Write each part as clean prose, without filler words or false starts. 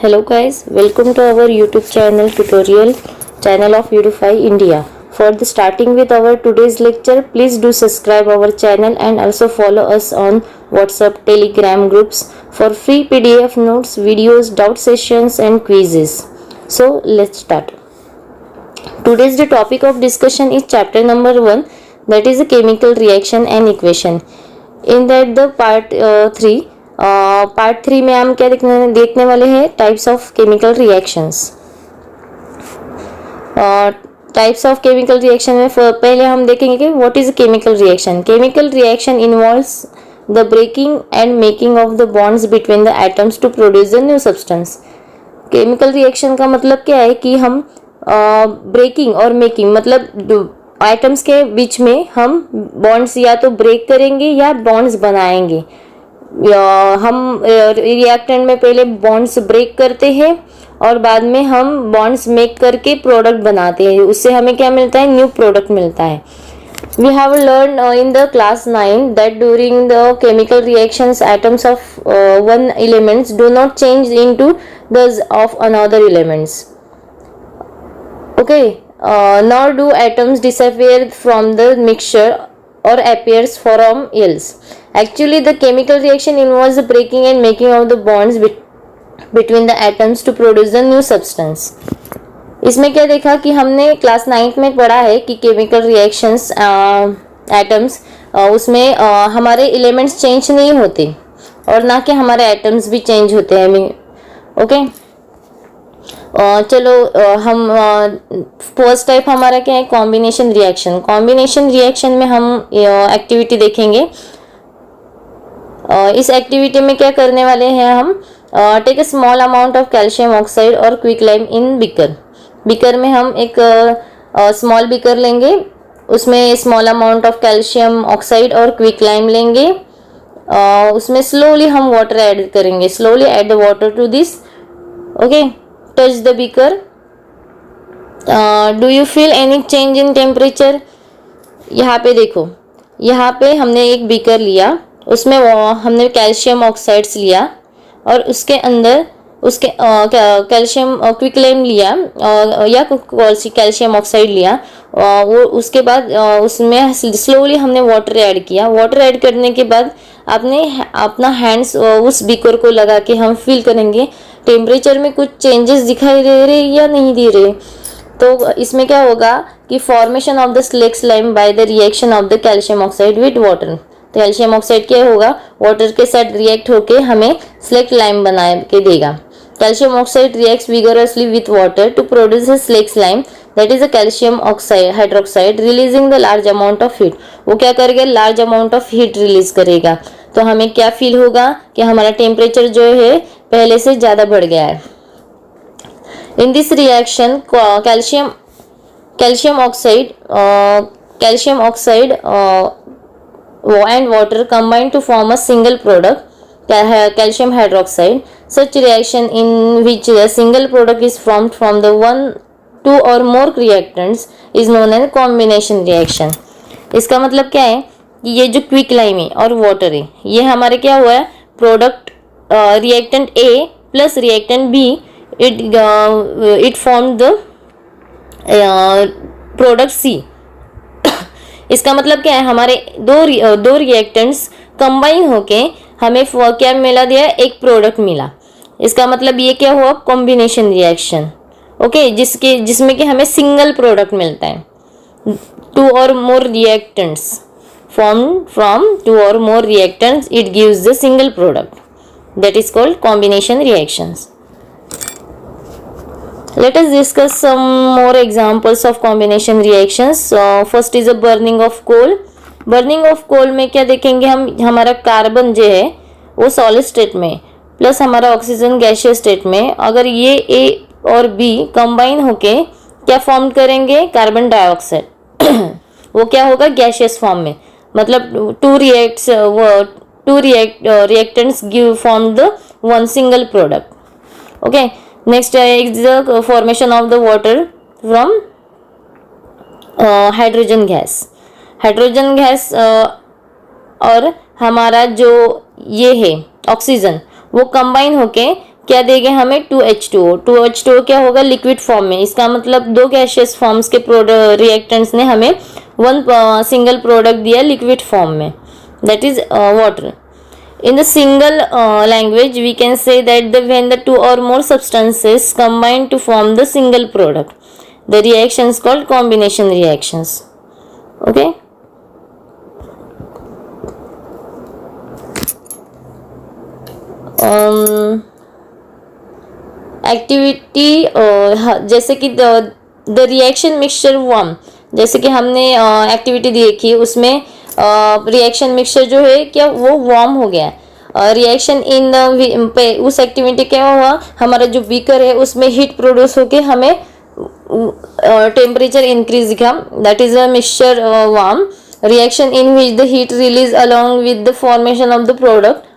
Hello guys, welcome to our YouTube channel of Udify India. For the starting with our today's lecture, please do subscribe our channel and also follow us on WhatsApp, Telegram groups for free PDF notes, videos, doubt sessions and quizzes. So let's start. Today's the topic of discussion is chapter number 1, that is a chemical reaction and equation. In that the part 3 में हम क्या देखने वाले हैं, types of chemical reactions. Types of chemical reaction में पहले हम देखेंगे कि what is chemical reaction. Chemical reaction involves the breaking and making of the bonds between the atoms to produce a new substance. Chemical reaction का मतलब क्या है कि हम ब्रेकिंग और मेकिंग मतलब एटम्स के बीच में हम बॉन्ड्स या तो ब्रेक करेंगे या बॉन्ड्स बनाएंगे. हम रिएक्टेंट में पहले बॉन्ड्स ब्रेक करते हैं और बाद में हम बॉन्ड्स मेक करके प्रोडक्ट बनाते हैं. उससे हमें क्या मिलता है, न्यू प्रोडक्ट मिलता है. We have learned in the class 9 that during the chemical reactions atoms of one elements do not change into those of another elements. Okay, nor do atoms disappear from the mixture or appears from else. Actually, the chemical reaction involves the breaking and making of the bonds between the atoms to produce a new substance. इसमें क्या देखा कि हमने class 9 में पढ़ा है कि chemical reactions atoms उसमें हमारे एलिमेंट्स चेंज नहीं होते और ना कि हमारे एटम्स भी चेंज होते हैं. ओके, चलो हम फर्स्ट टाइप हमारा क्या है, कॉम्बिनेशन रिएक्शन. कॉम्बिनेशन रिएक्शन में हम एक्टिविटी देखेंगे. इस एक्टिविटी में क्या करने वाले हैं हम, take a small amount of calcium oxide और quick lime in beaker. Beaker में हम एक स्मॉल बीकर लेंगे, उसमें small amount of calcium oxide और क्विक लाइम लेंगे. उसमें स्लोली हम वाटर ऐड करेंगे. Slowly add the water to this. Okay, touch the beaker. Do you feel any change in temperature. यहाँ पे देखो, यहाँ पे हमने एक बीकर लिया, उसमें हमने कैल्शियम ऑक्साइड्स लिया और उसके अंदर उसके कैल्शियम क्विक लाइम लिया या कैल्शियम ऑक्साइड लिया. वो उसके बाद उसमें स्लोली हमने वाटर ऐड किया. वाटर ऐड करने के बाद आपने अपना हैंड्स उस बीकर को लगा के हम फील करेंगे टेम्परेचर में कुछ चेंजेस दिखाई दे रहे या नहीं दे रहे. तो इसमें क्या होगा कि formation of the slaked lime by the reaction of the calcium oxide with water. Calcium oxide क्या होगा, वाटर के साथ रिएक्ट होके हमें स्लेक्ट लाइम बना के देगा. Calcium oxide reacts vigorously with water to produce a slaked lime, that is a calcium oxide hydroxide releasing the large amount of heat. वो क्या करेगा, large amount of heat release करेगा. तो हमें क्या फील होगा कि हमारा टेम्परेचर जो है पहले से ज्यादा बढ़ गया है. In this reaction calcium oxide and water combine to form a single product, calcium hydroxide. Such reaction in which a single product is formed from the one, two or more reactants is known as combination reaction. इसका मतलब क्या है कि ये जो quick lime है और water है, ये हमारे क्या हुआ है, product reactant A plus reactant B, it form the product C. इसका मतलब क्या है, हमारे दो रिएक्टेंट्स कंबाइन होके हमें क्या मिला दिया, एक प्रोडक्ट मिला. इसका मतलब ये क्या हुआ, कॉम्बिनेशन रिएक्शन. ओके, जिसमें कि हमें सिंगल प्रोडक्ट मिलता है. टू और more reactants form from two और more reactants, it gives the single product, that is called combination reactions. Let us discuss some more examples of combination reactions. First is a burning of coal. Burning of coal में क्या देखेंगे हम, हमारा carbon जो है वो solid state में plus हमारा ऑक्सीजन गैसियस स्टेट में. अगर ये A और B कंबाइन होके क्या फॉर्म करेंगे, कार्बन डाइऑक्साइड. वो क्या होगा, गैसियस फॉर्म में. मतलब to reactants give form the one single product. Okay, next is the formation of the water from hydrogen gas. Hydrogen gas और हमारा जो ये है ऑक्सीजन, वो कंबाइन होके क्या देंगे हमें 2H2O। 2H2O क्या होगा, लिक्विड फॉर्म में। इसका मतलब दो गैशियस फॉर्म्स के रिएक्टेंट्स ने हमें वन सिंगल प्रोडक्ट दिया लिक्विड फॉर्म में, that is water. In the single language, we can say that when the two or more substances combine to form the single product, the reactions called combination reactions. Okay. Activity जैसे कि the reaction mixture warm, जैसे कि हमने activity देखी, उसमें reaction mixture जो है क्या वो वार्म हो गया। रिएक्शन इन द उस एक्टिविटी क्या हुआ, हमारा जो बीकर है उसमें हीट प्रोड्यूस होके हमें टेम्परेचर इंक्रीज दिखा, that is a mixture warm. Reaction in which the heat release along with the formation of the product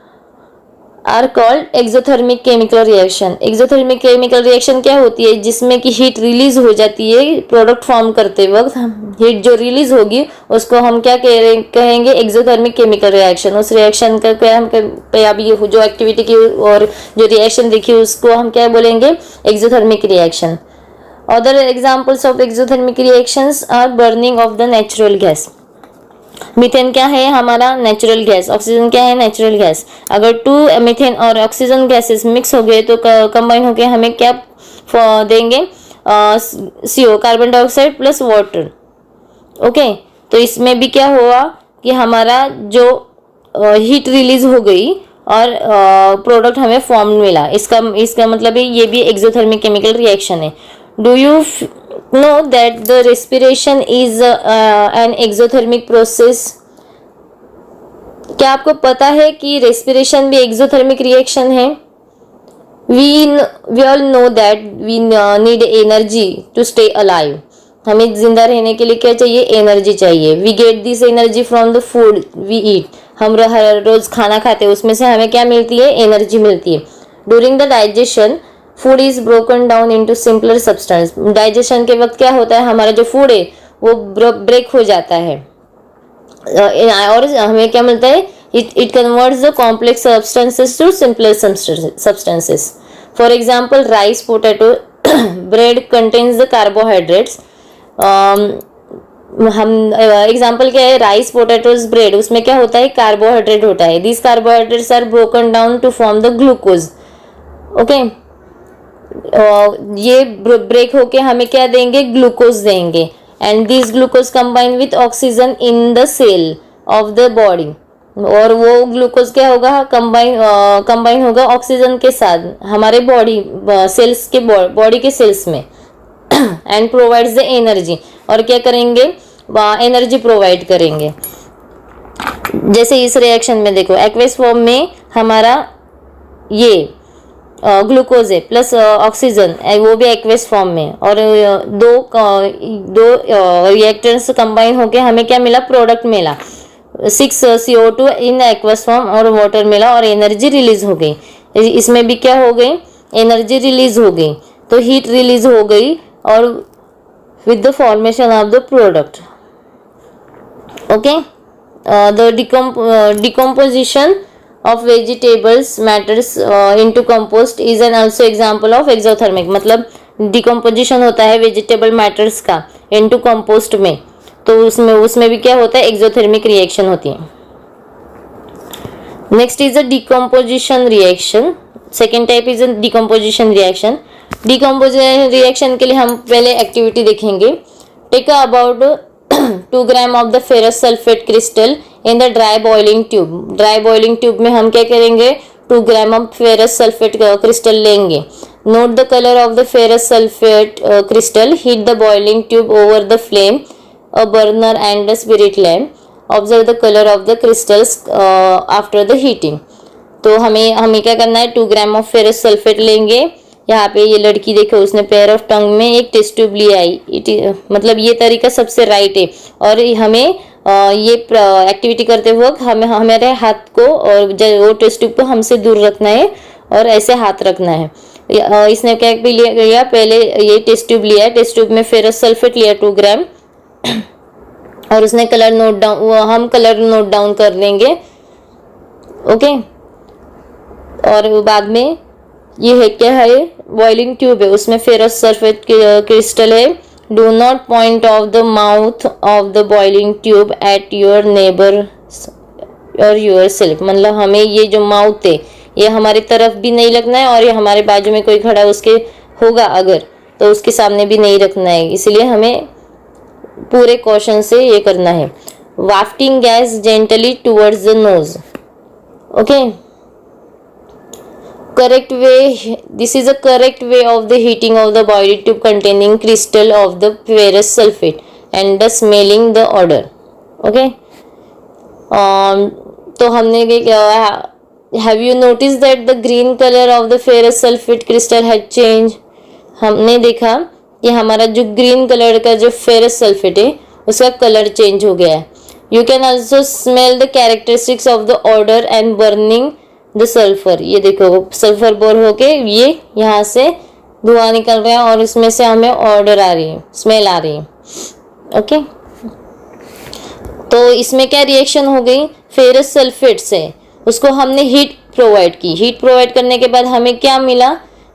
are called exothermic chemical reaction. Exothermic chemical reaction क्या होती है, जिसमें कि हीट रिलीज हो जाती है प्रोडक्ट फॉर्म करते वक्त, हीट जो रिलीज होगी उसको हम क्या कहेंगे, एक्सोथर्मिक केमिकल रिएक्शन। उस रिएक्शन का क्या हम अभी जो एक्टिविटी की और जो रिएक्शन देखी उसको हम क्या बोलेंगे, exothermic reaction. Other examples of exothermic reactions are burning of the natural gas. Methane क्या है हमारा, नेचुरल गैस। ऑक्सीजन क्या है, नेचुरल गैस। अगर टू मीथेन और ऑक्सीजन गैसेस मिक्स हो गए तो कंबाइन होकर हमें क्या देंगे, CO, carbon dioxide plus water. Okay, तो इसमें भी क्या हुआ कि हमारा जो हीट रिलीज हो गई और प्रोडक्ट हमें फॉर्म मिला। इसका मतलब है ये भी एक्सोथर्मिक केमिकल रिएक्शन है। Do you know that the respiration is an exothermic process? क्या आपको पता है कि रेस्पिरेशन भी एक्सोथर्मिक रिएक्शन है? we all know that we need energy to stay alive. हमें जिंदा रहने के लिए क्या चाहिए, एनर्जी चाहिए। we get this energy from the food we eat. हम हर रोज खाना खाते हैं, उसमें से हमें क्या मिलती है, एनर्जी मिलती है। during the digestion food is broken down into simpler substance. Digestion के वक्त क्या होता है, हमारा जो फूड है वो ब्रेक हो जाता है और हमें क्या मिलता है, it converts the complex substances to simpler substances. For example rice, potato, bread contains the carbohydrates. हम एग्जांपल क्या है, राइस, पोटैटोज, ब्रेड, उसमें क्या होता है, कार्बोहाइड्रेट होता है। This carbohydrates are broken down to form the glucose. Okay, ये ब्रेक होके हमें क्या देंगे, ग्लूकोज देंगे। And this glucose combine with oxygen in the cell of the body. और वो ग्लूकोज क्या होगा, कंबाइन होगा ऑक्सीजन के साथ हमारे बॉडी सेल्स के बॉडी के सेल्स में एंड प्रोवाइड्स द एनर्जी। और क्या करेंगे, एनर्जी प्रोवाइड करेंगे। जैसे इस रिएक्शन में देखो, एक्वेस फॉर्म में हमारा ये ग्लूकोज है प्लस ऑक्सीजन, वो भी एक्वेस फॉर्म में, और दो रिएक्टेंट्स कंबाइन होके हमें क्या मिला, प्रोडक्ट मिला 6CO2 इन एक्वेस फॉर्म, और वाटर मिला और एनर्जी रिलीज हो गई। इसमें भी क्या हो गई, एनर्जी रिलीज हो गई, तो हीट रिलीज हो गई और with the formation of the product. Okay, the decomposition of vegetables matters into compost is an also example of exothermic। मतलब डिकम्पोजिशन होता है वेजिटेबल मैटर्स का इनटू कंपोस्ट में, तो उसमें भी क्या होता है, एक्सोथर्मिक रिएक्शन होती है। Next is a decomposition reaction. Second type is a decomposition reaction. Decomposition reaction के लिए हम पहले एक्टिविटी देखेंगे। Take about 2 gram of the ferrous sulphate crystal in the dry boiling tube. Dry boiling tube में हम क्या करेंगे, 2 gram of ferrous sulphate crystal लेंगे। Note the colour of the ferrous sulphate crystal, heat the boiling tube over the flame, a burner and the spirit lamp. Observe the colour of the crystals after the heating. तो हमें क्या करना है, 2 gram of ferrous sulphate लेंगे। यहाँ पे ये लड़की देखो, उसने पेयर ऑफ टंग में एक टेस्ट ट्यूब लिया है, मतलब ये तरीका सबसे राइट है। और हमें ये एक्टिविटी करते वक्त हमारे हाथ को और वो टेस्ट ट्यूब को हमसे दूर रखना है और ऐसे हाथ रखना है। इसने क्या लिया, पहले ये टेस्ट ट्यूब लिया, टेस्ट ट्यूब में फेरस सल्फेट लिया 2 ग्राम और उसने कलर नोट डाउन, हम कलर नोट डाउन कर लेंगे। ओके, और बाद में ये है क्या है, बॉइलिंग ट्यूब है, उसमें फेरस सल्फेट क्रिस्टल है। Do not point of the mouth of the boiling tube at your neighbour और योर सेल्फ, मतलब हमें ये जो माउथ है ये हमारी तरफ भी नहीं लगना है और ये हमारे बाजू में कोई खड़ा उसके होगा अगर, तो उसके सामने भी नहीं रखना है, इसलिए हमें पूरे कॉशन से ये करना है। Wafting gas gently towards the nose, okay. Correct way, this is a correct way of the heating of the boiling tube containing crystal of the ferrous sulphate and the smelling the order, okay. तो हमने have you notice that the green colour of the ferrous sulphate crystal had change, हमने देखा कि हमारा जो green colour का जो ferrous sulphate है उसका कलर चेंज हो गया है। You can also smell the characteristics of the order and burning the sulphur, ये देखो सल्फर बोर होके ये यहाँ से धुआं निकल रहा है और इसमें से हमें ऑर्डर आ रही है, स्मेल आ रही है, ओके। तो इसमें क्या रिएक्शन हो गई, फेरस सल्फेट से उसको हमने हीट प्रोवाइड की, हीट प्रोवाइड करने के बाद हमें क्या मिला,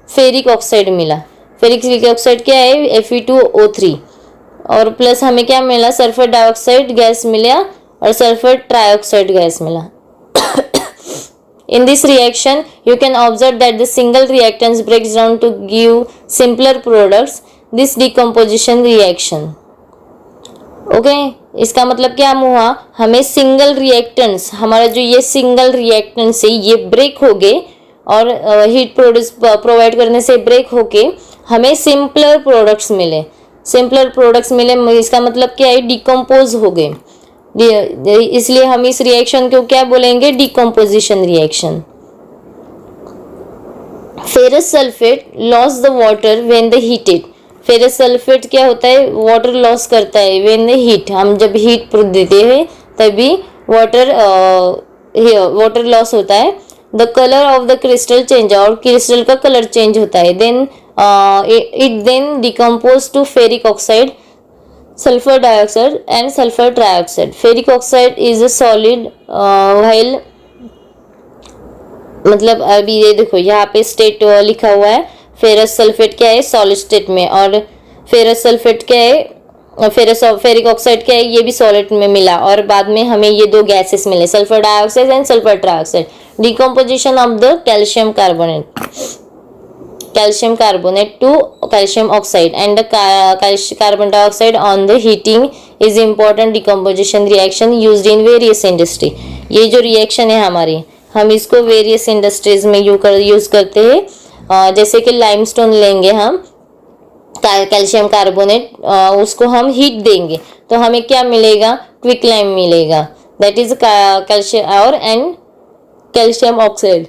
फेरिक ऑक्साइड मिला। फेरिक ऑक्साइड क्या है, Fe2O3, और प्लस हमें क्या मिला, सल्फर डाइऑक्साइड गैस मिला और सल्फर ट्राइऑक्साइड गैस मिला। In this reaction, you can observe that the single reactants breaks down to give simpler products. This decomposition reaction. Okay इसका मतलब क्या हुआ, हमें सिंगल रिएक्टेंट्स, हमारा जो ये सिंगल रिएक्टेंट्स है ये ब्रेक हो गए और हीट प्रोवाइड करने से ब्रेक होके हमें सिंपलर प्रोडक्ट्स मिले, सिंपलर प्रोडक्ट्स मिले, इसका मतलब क्या है, डिकम्पोज हो गए, इसलिए हम इस रिएक्शन को क्या बोलेंगे, decomposition reaction. Ferrous sulphate loss the water when the heated, ferrous sulphate क्या होता है, वाटर लॉस करता है व्हेन द हीट, हम जब हीट देते हैं तभी वाटर लॉस होता है। The colour of the crystal change, और क्रिस्टल का कलर चेंज होता है। Then it then decompose to ferric oxide, sulfur dioxide and sulfur trioxide. Ferric oxide is a solid while, मतलब अभी ये देखो यहाँ पे स्टेट लिखा हुआ है, फेरस सल्फेट क्या है, सॉलिड स्टेट में, और फेरस सल्फेट क्या है, फेरिक ऑक्साइड क्या है, ये भी सॉलिड में मिला, और बाद में हमें ये दो गैसेस मिले, sulphur dioxide and sulphur trioxide. Decomposition of the calcium carbonate, calcium carbonate to calcium oxide and the carbon dioxide on the heating is important decomposition reaction used in various industry। ये जो reaction है हमारी, हम इसको various industries में use करते हैं। जैसे कि लाइमस्टोन लेंगे हम, कैल्शियम कार्बोनेट, उसको हम हीट देंगे तो हमें क्या मिलेगा, क्विक लाइम मिलेगा, दैट इज कैल्शियम और एंड कैल्शियम ऑक्साइड,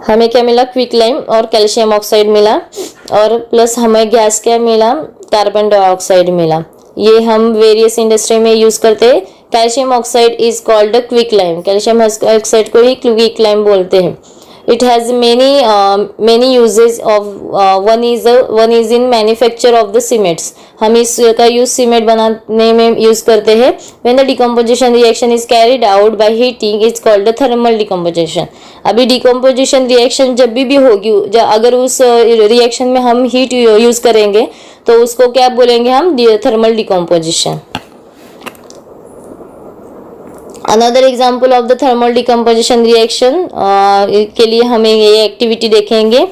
हमें क्या मिला, क्विक लाइम और कैल्शियम ऑक्साइड मिला, और प्लस हमें गैस क्या मिला, कार्बन डाइऑक्साइड मिला। ये हम वेरियस इंडस्ट्री में यूज करते हैं। Calcium oxide is called quick lime, calcium oxide को ही क्विक लाइम बोलते हैं। It has many uses of one is in manufacture of the cements, हम इसका यूज सीमेंट बनाने में यूज करते हैं। when the decomposition reaction is carried out by heating it's called the thermal decomposition। अभी decomposition reaction जब भी होगी, अगर उस रिएक्शन में हम हीट यूज करेंगे तो उसको क्या बोलेंगे हम, thermal decomposition. Another example of the thermal decomposition reaction के लिए हमें ये एक्टिविटी देखेंगे।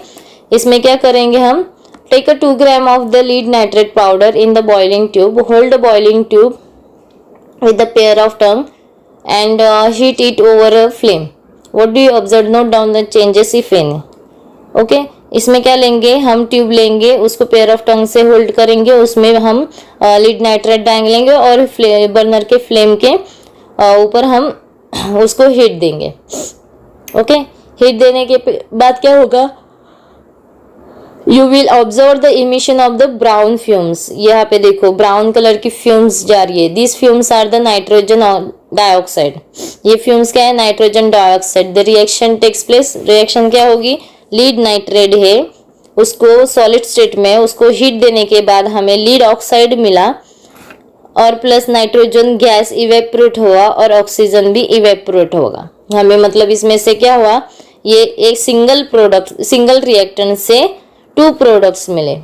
इसमें क्या करेंगे हम, take a 2 gram of the lead nitrate powder in the boiling tube, hold the boiling tube with the pair of tong and heat it over a flame. What do you observe, note down the changes if any. Okay इसमें क्या लेंगे, हम tube लेंगे, उसको pair of टंग से hold करेंगे, उसमें हम लीड नाइट्रेट डालेंगे और बर्नर के फ्लेम के ऊपर हम उसको हीट देंगे। ओके हीट देने के बाद क्या होगा, you will observe the emission of the brown fumes. यहाँ पे देखो ब्राउन कलर की फ्यूम्स जा रही है, this fumes are the nitrogen dioxide. ये फ्यूम्स क्या है, nitrogen dioxide. The reaction takes place, reaction क्या होगी, लीड नाइट्रेट है, उसको सॉलिड स्टेट में उसको हीट देने के बाद हमें लीड ऑक्साइड मिला और प्लस नाइट्रोजन गैस इवेपोरेट हुआ और ऑक्सीजन भी इवेपोरेट होगा हमें, मतलब इसमें से क्या हुआ, ये एक सिंगल रिएक्टेंट से 2 प्रोडक्ट्स मिले,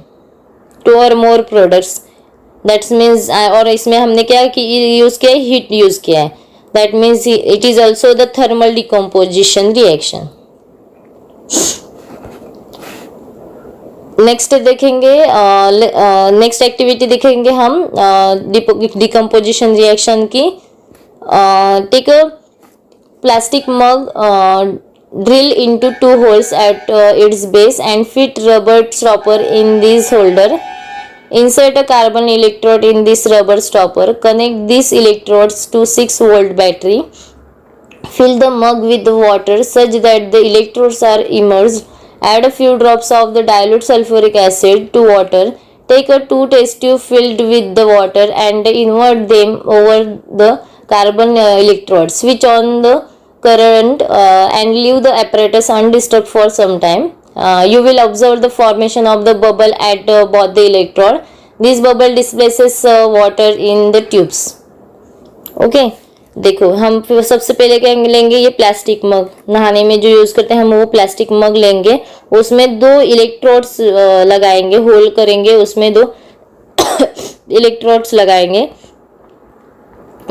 2 और मोर प्रोडक्ट्स, दैट्स मीन्स, और इसमें हमने क्या कि यूज किया है, हीट यूज किया है, that means it is also the thermal decomposition reaction. Next देखेंगे, नेक्स्ट एक्टिविटी देखेंगे हम डिकम्पोजिशन रिएक्शन की। Take a plastic mug, drill into 2 holes at its base and fit rubber stopper in this holder. Insert a carbon electrode in this rubber stopper. Connect these electrodes to 6-volt battery. Fill the mug with water such that the electrodes are immersed. Add a few drops of the dilute sulfuric acid to water. Take a 2 test tube filled with the water and invert them over the carbon electrodes. Switch on the current and leave the apparatus undisturbed for some time. You will observe the formation of the bubble at both the electrode. This bubble displaces water in the tubes. Okay, देखो हम सबसे पहले क्या लेंगे, ये plastic मग, नहाने में जो यूज करते हैं हम वो प्लास्टिक मग लेंगे, उसमें 2 इलेक्ट्रोड्स लगाएंगे, होल करेंगे, उसमें 2 इलेक्ट्रोड्स लगाएंगे।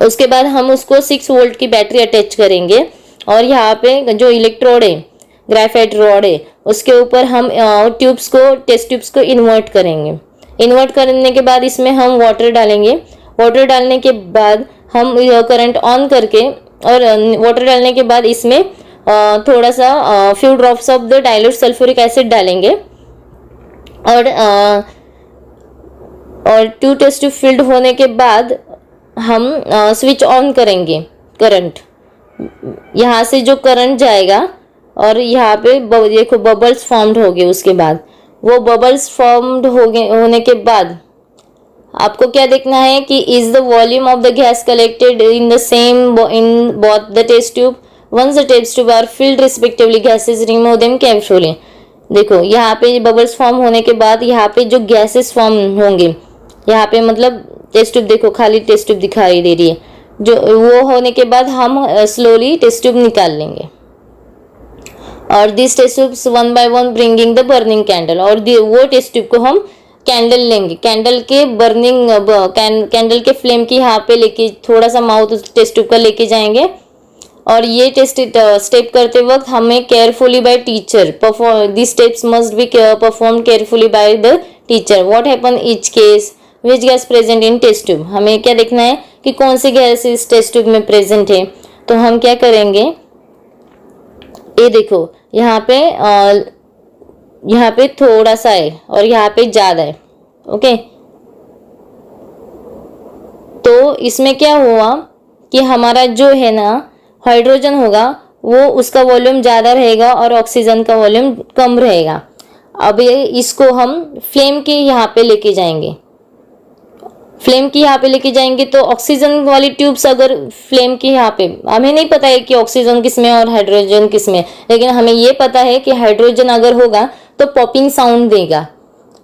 उसके बाद हम उसको 6 वोल्ट की बैटरी अटैच करेंगे और यहाँ पे जो इलेक्ट्रोड है, ग्रेफाइट रॉड है, उसके ऊपर हम ट्यूब्स को, टेस्ट ट्यूब्स को इन्वर्ट करेंगे। इन्वर्ट करने के बाद इसमें हम वाटर डालेंगे। वाटर डालने के बाद हम करंट ऑन करके, और वाटर डालने के बाद इसमें थोड़ा सा few drops of the dilute sulphuric acid डालेंगे और 2 टेस्ट ट्यूब फिल्ड होने के बाद हम स्विच ऑन करेंगे करंट। यहाँ से जो करंट जाएगा और यहाँ पे देखो बबल्स फॉर्म्ड हो गए। उसके बाद वो बबल्स फॉर्म्ड होने के बाद आपको क्या देखना है कि is the volume of the gas collected in the same in both the test tube. Once the test tube are filled respectively gases remove them carefully. देखो यहाँ पे बबल्स फॉर्म होने के बाद यहाँ पे जो गैसेस फॉर्म होंगे, यहाँ पे मतलब टेस्ट ट्यूब देखो, खाली टेस्ट ट्यूब दिखाई दे रही है, जो वो होने के बाद हम स्लोली टेस्ट ट्यूब निकाल लेंगे और this test tubes 1 by 1 bringing the burning candle. और वो टेस्ट ट्यूब को हम कैंडल लेंगे, कैंडल के बर्निंग कैंडल के फ्लेम की यहाँ पे लेके थोड़ा सा माउथ टेस्ट ट्यूब का लेके जाएंगे। और ये टेस्ट स्टेप करते वक्त हमें carefully by teacher perform this steps must be perform carefully by the teacher. What happen each case, which gas present in test tube. हमें क्या देखना है कि कौन सी गैस इस टेस्ट ट्यूब में प्रेजेंट है। तो हम क्या करेंगे, ये देखो यहाँ पे थोड़ा सा है और यहाँ पे ज्यादा है। ओके, तो इसमें क्या हुआ कि हमारा जो है ना हाइड्रोजन होगा वो उसका वॉल्यूम ज्यादा रहेगा और ऑक्सीजन का वॉल्यूम कम रहेगा। अब इसको हम फ्लेम के यहाँ पे लेके जाएंगे, फ्लेम की यहाँ पे लेके जाएंगे तो ऑक्सीजन वाली ट्यूब्स अगर फ्लेम की यहाँ पे, हमें नहीं पता है कि ऑक्सीजन किसमें और हाइड्रोजन किसमें, लेकिन हमें ये पता है कि हाइड्रोजन अगर होगा तो पॉपिंग साउंड देगा।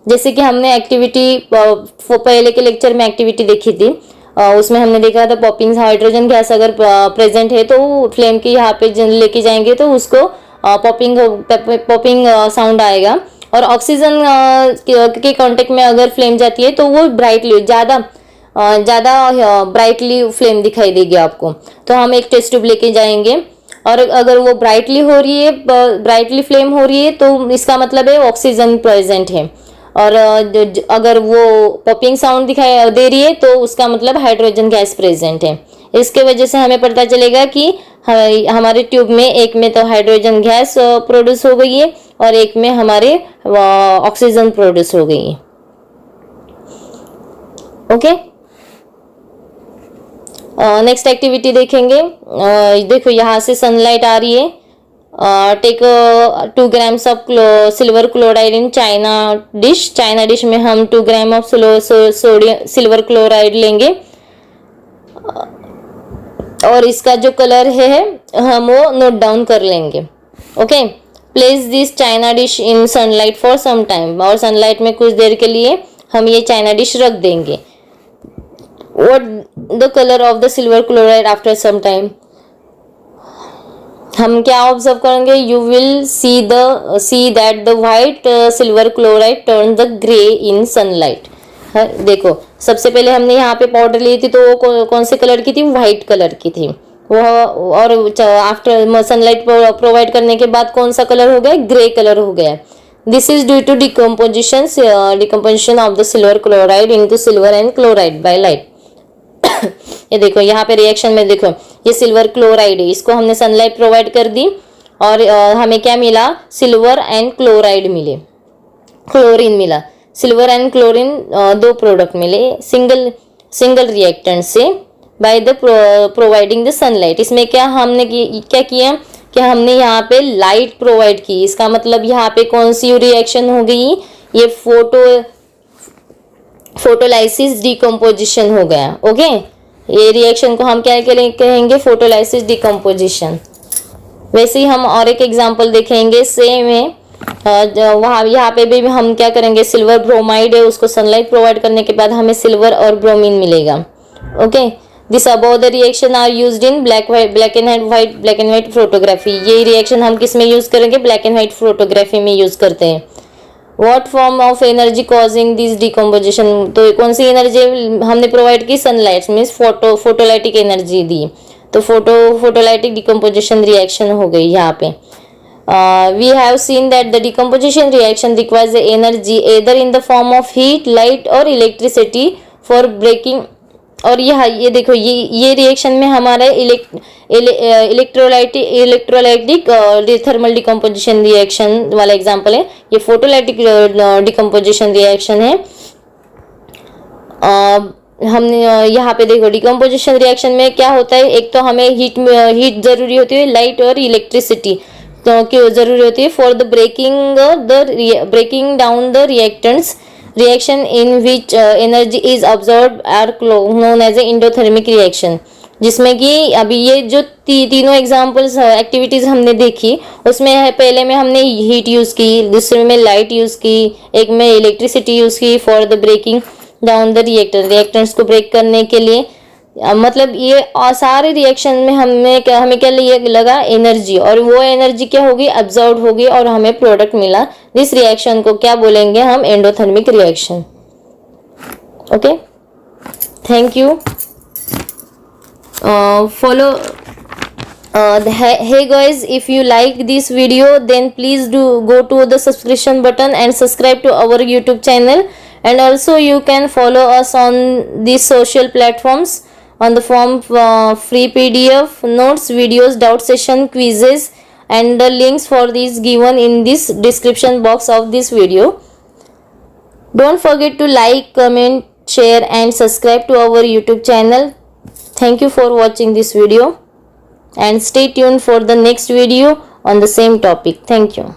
जैसे कि हमने एक्टिविटी पहले के लेक्चर में एक्टिविटी देखी थी, उसमें हमने देखा था पॉपिंग, हाइड्रोजन गैस अगर प्रेजेंट है तो फ्लेम के यहाँ पे लेके जाएंगे तो उसको पॉपिंग साउंड आएगा। और ऑक्सीजन के कांटेक्ट में अगर फ्लेम जाती है तो वो ब्राइटली ज़्यादा ब्राइटली फ्लेम दिखाई देगी आपको। तो हम एक टेस्ट ट्यूब लेके जाएंगे और अगर वो ब्राइटली हो रही है, ब्राइटली फ्लेम हो रही है तो इसका मतलब है ऑक्सीजन प्रेजेंट है। और अगर वो पॉपिंग साउंड दिखाई दे रही है तो उसका मतलब हाइड्रोजन गैस प्रेजेंट है। इसके वजह से हमें पता चलेगा कि हमारे ट्यूब में एक में तो हाइड्रोजन गैस प्रोड्यूस हो गई है और एक में हमारे ऑक्सीजन प्रोड्यूस हो गई है। ओके, नेक्स्ट एक्टिविटी देखेंगे। देखो यहाँ से सनलाइट आ रही है। Take 2 grams of silver chloride in china dish. China dish में हम 2 grams of sodium silver chloride लेंगे और इसका जो कलर है हम वो नोट डाउन कर लेंगे। Okay, place this china dish in sunlight for some time. और सनलाइट में कुछ देर के लिए हम ये चाइना डिश रख देंगे। What the color of the silver chloride after some time? हम क्या ऑब्जर्व करेंगे, you will see that the white silver chloride turn the grey in sunlight. देखो सबसे पहले हमने यहाँ पे पाउडर ली थी, तो वो कौन से कलर की थी, व्हाइट कलर की थी वो, और आफ्टर सनलाइट प्रोवाइड करने के बाद कौन सा कलर हो गया, ग्रे कलर हो गया। This is due to decomposition of the silver chloride into silver and chloride by light. ये देखो यहाँ पे रिएक्शन में देखो, ये सिल्वर क्लोराइड है, इसको हमने सनलाइट प्रोवाइड कर दी और हमें क्या मिला, सिल्वर एंड क्लोराइड मिले, क्लोरीन मिला। सिल्वर एंड क्लोरीन दो प्रोडक्ट मिले सिंगल रिएक्टेंट से by the providing the sunlight. इसमें क्या हमने क्या किया कि हमने यहाँ पे लाइट प्रोवाइड की। इसका मतलब यहाँ पे कौन सी रिएक्शन हो गई, ये फोटोलाइसिस डिकम्पोजिशन हो गया। ओके, ये रिएक्शन को हम क्या कहेंगे, फोटोलाइसिस डिकम्पोजिशन। वैसे ही हम और एक एग्जांपल देखेंगे, सेम है वहाँ यहाँ पे भी हम क्या करेंगे, सिल्वर ब्रोमाइड है, उसको सनलाइट प्रोवाइड करने के बाद हमें सिल्वर और ब्रोमीन मिलेगा। Okay, this above the reaction are used in black and white photography. ये रिएक्शन हम किस में यूज करेंगे, ब्लैक एंड व्हाइट फोटोग्राफी में यूज करते हैं। What form of energy causing this decomposition, तो कौन सी एनर्जी हमने प्रोवाइड की, सनलाइट मीन्स फोटोलाइटिक एनर्जी दी, तो फोटोलाइटिक डिकम्पोजिशन रिएक्शन हो गई यहाँ पे। We have seen that the decomposition reaction requires the energy either in the form of heat, light or electricity for breaking। और ये देखो ये रिएक्शन में हमारा इलेक्ट्रोलाइटिक थर्मल डिकम्पोजिशन रिएक्शन वाला एग्जांपल है। ये फोटोलाइटिक डिकम्पोजिशन रिएक्शन है। हमने यहाँ पे देखो डिकम्पोजिशन रिएक्शन में क्या होता है, एक तो हमें हीट जरूरी होती है, लाइट और इलेक्ट्रिसिटी तो क्यों जरूरी होती है for the breaking down the reactants. Reaction in which energy is observed are known as a endothermic reaction. जिसमें कि अभी ये जो तीनों एग्जांपल्स एक्टिविटीज हमने देखी, उसमें पहले में हमने हीट यूज की, दूसरे में लाइट यूज की, एक में इलेक्ट्रिसिटी यूज की for the breaking down the reactants को ब्रेक करने के लिए। मतलब ये सारे रिएक्शन में हमें क्या लगा, एनर्जी, और वो एनर्जी क्या होगी, अब्जॉर्ब होगी और हमें प्रोडक्ट मिला। दिस रिएक्शन को क्या बोलेंगे हम, endothermic reaction. Okay, thank you. follow hey guys, if you like this video then please do go to the subscription button and subscribe to our YouTube channel, and also you can follow us on these social platforms on the form free PDF notes, videos, doubt session, quizzes, and the links for these given in this description box of this video. Don't forget to like, comment, share and subscribe to our YouTube channel. Thank you for watching this video and stay tuned for the next video on the same topic. Thank you.